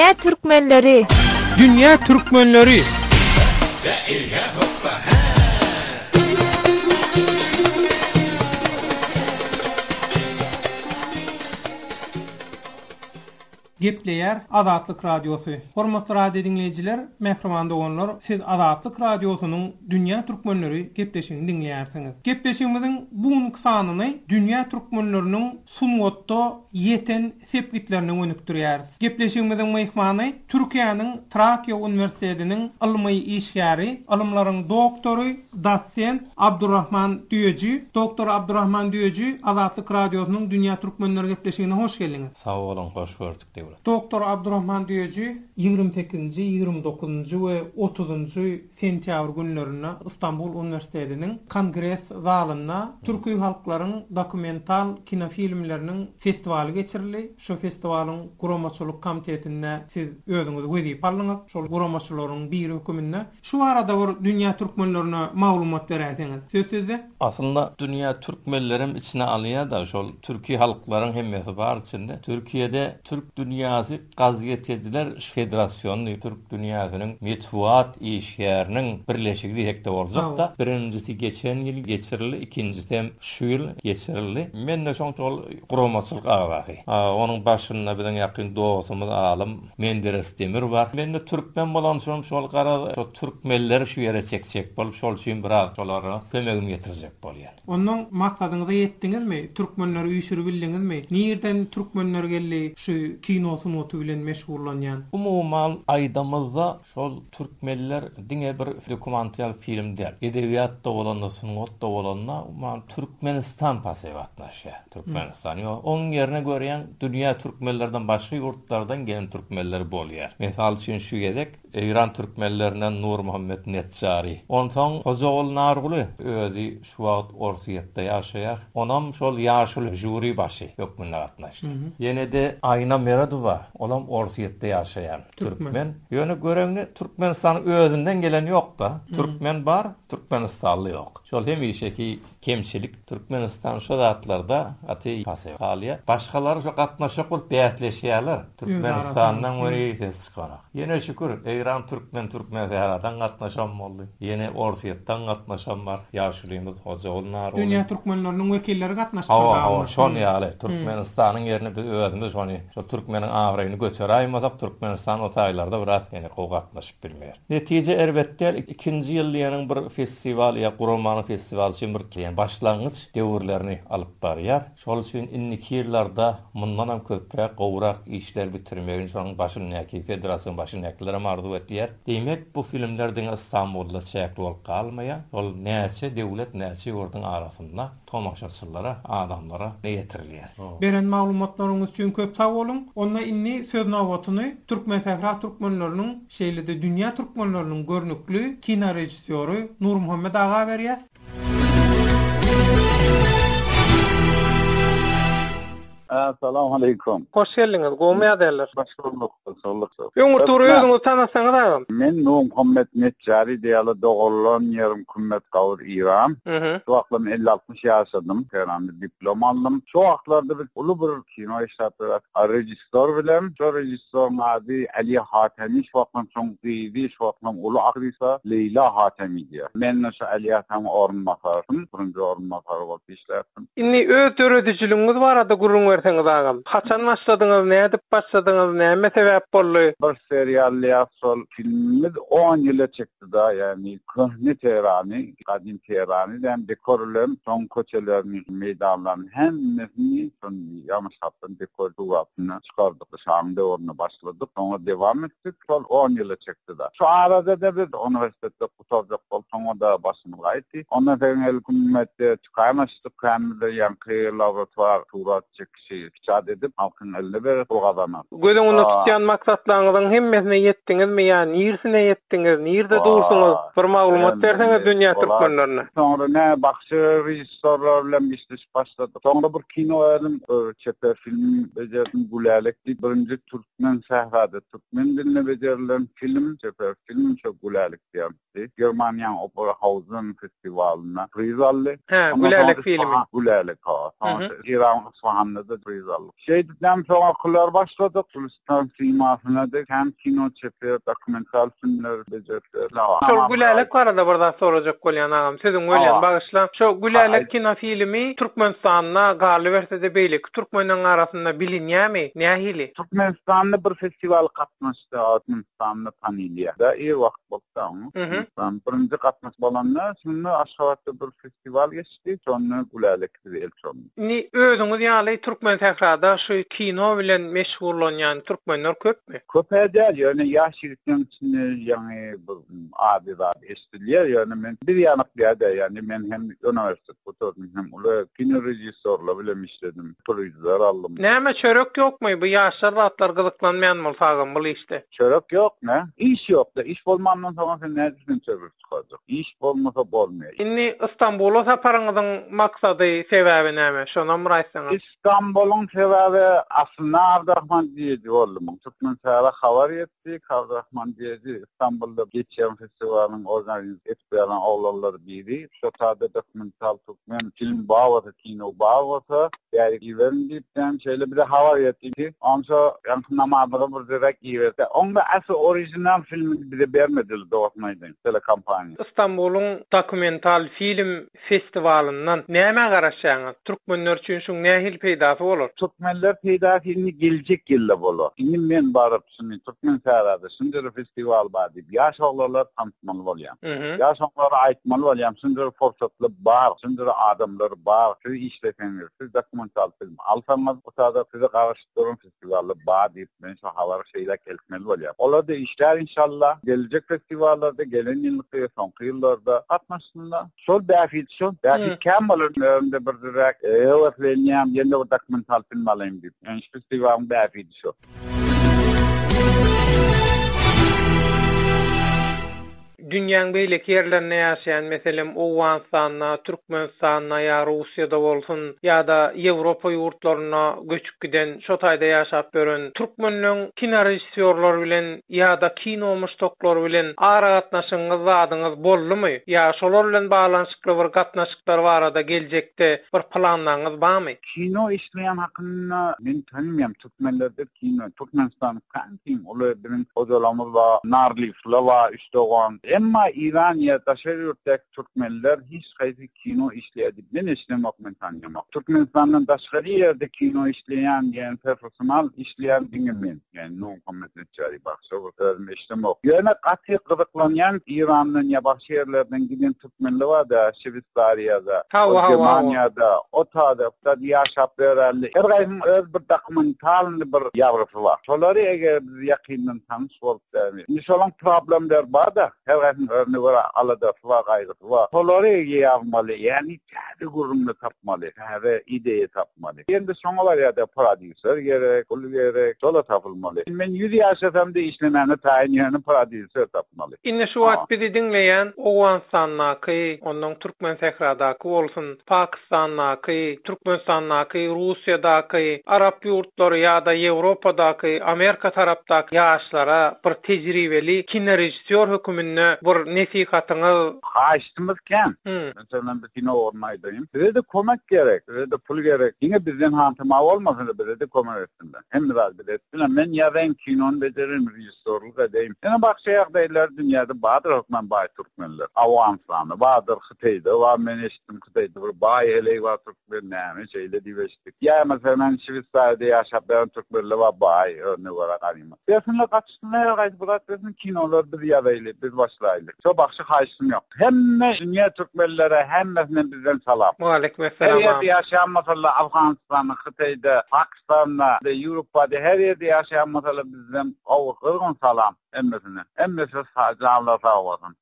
Dünya Türkmenleri. Dünya Türkmenleri. Gepleyer Azatlyk Radiosu. Hormatly radio dinleyijiler, mehriman doganlar, siz Azatlyk Radiosunun Dünya Türkmenleri gepleşigini dinleýärsiňiz. Gepleşigimiziň bugünkü sanyny Dünya Türkmenleriniň sunwatda ýeten sepgitlerini önükdirýäris. Gepleşigimiziň mehmany Türkiýanyň Trakya Uniwersitetiniň ilmi işgäri, ilmlaryň doktory, dosent Abdurrahman Düýeji. Doktor Abdurrahman Düýeji Azatlyk Radiosunyň Dünya Türkmenleri gepleşigine hoş geldiňiz. Sağ olun, hoş gördük. Doktor Abdurrahman Düýeji 28-nji, 29-njy we 30-njy sentýabr günlerinde İstanbul Üniversitetiniň Kongres zalyna türkü halklaryň dokumental kinofilmleriniň festivali geçirildi. Şu festiwalyň guramaçylyk komitetinde siz özüňiz wezip aldyňyz. Şol guramaçylaryň biri höküminde şu arada bir Dünya Türkmenlerine maglumat berýärsiňiz. Söz sizde. Aslında Dünya Türkmenlerim içine alýar da şol türkü halklaryň hemmesi bar içinde. Türkiýede Türk Dünyasy Gazeteciler Federasyonu Türk Dünyasynyň metbuat işgäriniň birleşigi diýekde boljak da. Birincisi geçen ýyl geçirildi, ikincisi hem şu ýyl geçirildi. Men de şol guramaçylyk agagy. Onuň başynda bilen ýakyn dostumyz alym Menderes Demir bar. Men de türkmen bolan şol gara şol türkmenleri şu ýere çekjek bolup şol üçin biraz şolara kömegini getirjek bolýar. Onuň maksadyňyza ýetdiňizmi? Türkmenleri üýşürip bildiňizmi? Niýerden türkmenler geldi şu kinosun otu bilen meşgullanýan? Umuman aýdamyzda şol türkmenler diňe bir dokumental film däl. Edebiýatda bolan, sungatda bolanna umuman Türkmenistan pasyp atnaşýar. Türkmenistan ýok. Onuň ýerine görýän dünýä türkmenlerden başga ýurtlardan gelen türkmenler bolýar. Mesal üçin şu gedek İran Türkmenlerinden Nur Muhammed Netjari. Ondan Hocaoğlu Nargulu özi şu wagt Orsiýetde ýaşaýar. Onam şol ýaşyl juri başy hökmünde gatnaşdy. Ýene de Ayna Meradova, olam Orsiýetde ýaşaýan türkmen. Ýöne göreňi Türkmenistan özünden gelen ýok da. Türkmen bar, Türkmenistanly ýok. Şol hem işeki kemçilik Türkmenistan şu zatlarda aty pasyp alýar. Başgalary şu gatnaşyk bolup bätleşýärler. Türkmenistandan öňe ses çykarak. Ýene şükür İran Türkmen sehradan gatnaşan boldy. Ýene Orsiýetden gatnaşan bar. Ýaşulymyz Hocaoğlu Nargulu. Dünya Türkmenleriniň wekilleri gatnaşýar. Şol ýaly Türkmenistanyň ýerine biz özümiz şonu şu türkmenin agryny götüräýmezip Türkmenistan o taýlarda biraz ýene gatnaşyp bilmeýär. Netije elbetde 2-nji ýylyň bir festiwal ýa Guramaň festiwal üçin bir başlangyç döwürlerini alyp barýar. Şol üçin inniki ýyllarda mundan hem köpräk gowrak işler bitirmegin şonuň başyny ýa-ki federasiýa başyny ýaklary mardy etdiler. Demek bu filmlerden İstanbul'da çäkli bolup kalmaýar. Ol näçe döwlet näçe ýurdun arasynda tomaşaçylara, adamlara ýetirilýär. Beren maglumatlaryňyz üçin köp sag bolun. Onda inni söz nowbatyny Türkmen Sehra Türkmenleriniň şeýlede Dünya Türkmenleriniň görnükli kino rejissöri Nur Muhammed aga berýär. Assalamu alaikum. Hoş geldiňiz. Gowmaýa derler. Başgorluk. Ýöňür tury özüňiz tanasaňyz agam. Men Nur Muhammed Netjari diýýärler dogurlan ýerim kümmet gawur İran. Şu wagtlar 50-60 ýaşadym. Tehranda diplom aldım. Şu wagtlarda bir uly bir kino işletip rejissor bilen, şu rejissor ady Ali Hatemi şu wagtdan çoň diýdi, şu wagtdan uly aktrisä Leyla Hatemi diýär. Men şu Ali Hatemi orunmakarym, birinji orunmakar bolup işläpdim. Inni öz töredijiligiňiz barada gurrun berseňiz agam. Haçan başladyňyz, näde başladyňyz, näme sebäp boldy? Bir serial ýa-sol filmimiz 10 ýyla çekdi da, ýani köhne Teherany, kadim Teherany hem dekorlar, çoň köçelerini, meýdanlaryny hemmesini şol ýamaşapdan dekor duwatyny çykardyk. Şamda oruna başladyk, soňra dewam etdik. Şol 10 ýyla çekdi da. Şu arada da biz üniversitede gutarjak bolup, soňra da başymy gaýtdy. Ondan soň hökümetde çykarmaşdyk, kämide ýa-ki laboratuar turat çekişi çad edip halkın eline berip o gazana. Gözüňizde tutýan maksatlaryňyzyň hemmesine ýetdiňizmi ýa niýersine ýetdiňiz? Niýerde dursunuz? Bir maglumat berseňiz Dünya Türkmenlerine. Soňra ne bakşy rejissorlar bilen işleş başladyk. Soňra bir kino elim, çepe film bejerdim Gulälek diýip birinji Türkmen sehrada Türkmen diline bejerilen film, çepe film şu Gulälek diýär. Germaniýa Opera Hausen festiwalyna priz aldy. Gulälek filmi. Gulälek ha. İran Isfahan'da da rızallık. Şeyden sonra okullar başladık. Tulistan simasına da hem kino çekiyor, dokumental filmler beceriyor. Şol gülelik barada barda soracak bolýan agam. Sizin ölýän bagışla şol gülelik kino filmi Türkmenistanyna galy berse de beýlik Türkmenler arasynda bilinýärmi? Nähili? Türkmenistan'da bir festival katmıştı. Türkmenistan'da tanıyılıyor. Da iyi vakit bolsa onu. Birinci katmış bolanlar şimdi Aşgabatda bir festival geçti. Sonra gülelik değil sonra. Ni özüňiz ýaly Türkmen täkrada şu kino bilen meşgullanýan türkmenler köpmi? Köp eder yani yaşlılıktan içinde yani abi var estiliyor yani men bir yanık bir yani men hem üniversite oturdum hem ulu kino rejissörle bilen işledim. Projeler aldım. Näme çörek ýokmy? Bu ýaşlar atlar gyzyklanmaýan bolsagam bu işte. Çörek yok ne? İş yok da iş bolmandan sonra sen nereden çörek çıkacak? İş bolmasa bolmaýar. Inni İstanbul'a saparyňyzyň maksady, sebäbi näme? Şondan muraýsaňyz. İstanbul'un sebebi aslında Abdurrahman diyeci oldum. Türkmen sebebi haber yetti. Abdurrahman diyeci İstanbul'da geçen festivalin organize etmeyen oğlanları biri. Şu tabi dokumental Türkmen film bağlatı, kino bağlatı. Yani giverin dipten şöyle bir de haber yetti. Onsa yankınlamadığı bir direkt giverdi. Onda asıl orijinal filmi bize vermediler doğatmaydı. Telekampanya. İstanbul'un dokumental film festivalinden näme garaşaňyz? Türkmenler üçin şu nähil peýdasy bolar? Türkmenler peýdasy gelecek ýylda bolar. Indi men baryp şunu Türkmen şäherinde şunday festival bar diýip ýaş oglanlar tanıtmaly bolýar. Ýaş oglanlara aýtmaly bolýar. Şunday fursatly bar, şunday adamlar bar. Şu işlekenler, şu dokumental film alsaňyz o taýda sizi garaşdyran festivaly bar diýip men şu habar şeýle kelmeli bolýar. Olar da işler inşallah gelecek festivallarda, gelen ýyllarda, soňky ýyllarda gatnaşsynlar. Şol bäfit şu, bäfit käm bolar önünde bir direk öwrenýän ýene bir dokumental film alayım diýip. Yani festivalın bäfit şu. Dünýäň beýleki ýerlerinde ýaşaýan meselem Owganistanyna, Türkmenistanyna ýa Russiýada bolsun ýa-da Ýewropa ýurtlaryna göçüp giden, şo taýda ýaşap gören türkmenliň kino rejissörleri bilen ýa-da kino muştoklar bilen ara gatnaşyňyz adyňyz boldymy? Ýa şolar bilen baglanyşykly bir gatnaşyklar barada geljekde bir planlaryňyz barmy? Kino işleýän hakynda men tanymam. Türkmenlerde kino, Türkmenistan kankim, olar bilen ojalamyz bar, Narlifler bar, Üstogan. Emma İran ya da şeýurtdaky türkmenler hiç gaýsy kino işleýär. Men işlemek men tanýamam. Türkmenistandan daşgary ýerde kino işleýän, ýani professional işleýän diňmen. Ýani no kompetensiýaly baksa, özüm işlemek. Ýöne gaty gyzyklanýan İrandan ýa başga ýerlerden giden türkmenler bar da, Şwitsariýada, Germaniýada, o taýda ýaşap berýärler. Her gaýsy öz bir dokumental bir ýagrysy bar. Şolary eger biz ýakyndan tanış bolsa, şolan problemler bar da her gaýsy örnek bar, alada var, gaýrysy var. Şolary ýagmaly, ýani täze gurumly tapmaly, täze ideýa tapmaly. Endi şoňa bar ýa-da prodüser gerek, ul gerek, şola tapylmaly. Men 100 ýaşadamda işlemeni taýinýany prodüser tapmaly. Indi şu wagt bizi dinleýän Owganistanyňky, onuň Türkmen täkradaky bolsun, Pakistanyňky, Türkmenistanyňky, Russiýadaky, Arap ýurtlary ýa-da Ýewropadaky, Amerika tarapdaky ýaşlara bir tejribeli kino rejissör hökümünde bir nesihatyňyz haýşdymyz ken. Mesela bir kino ornaýdym. Bize de kömek gerek, bize de pul gerek. Ýene bizden hantyma bolmasa da bize de kömek etsinler. Hem biraz biletsinler. Men ýa-da kinony becerim, rejissörlük edeyim. Ýene başga ýagdaýlar dünýäde badyr hokman baý türkmenler. Awamsany, badyr Hytaýda, wa men eşitdim Hytaýda bir baý elek wa türkmen näme şeýle diýeşdik. Ýa mesela Şwitsariýada ýaşap bilen türkmenler wa baý örnek olarak alyma. Besinle gaçyşlar gaýdy bular bizim kinolar bir ýa-da biz başlaýdyk. Çok başga haýsym ýok. Hemme dünýä türkmenlere hemmesine bizden salam. Mualeyküm selam. Her ýerde ýaşaýan mesela Afganistanda, Hytaýda, Pakistanda, Ýewropada her ýerde ýaşaýan mesela bizden awgyrgyn salam hemmesine. Hemmesi sağlamlar sağ bolsun.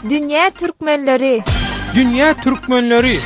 Dünya Türkmenleri. Dünya Türkmenleri.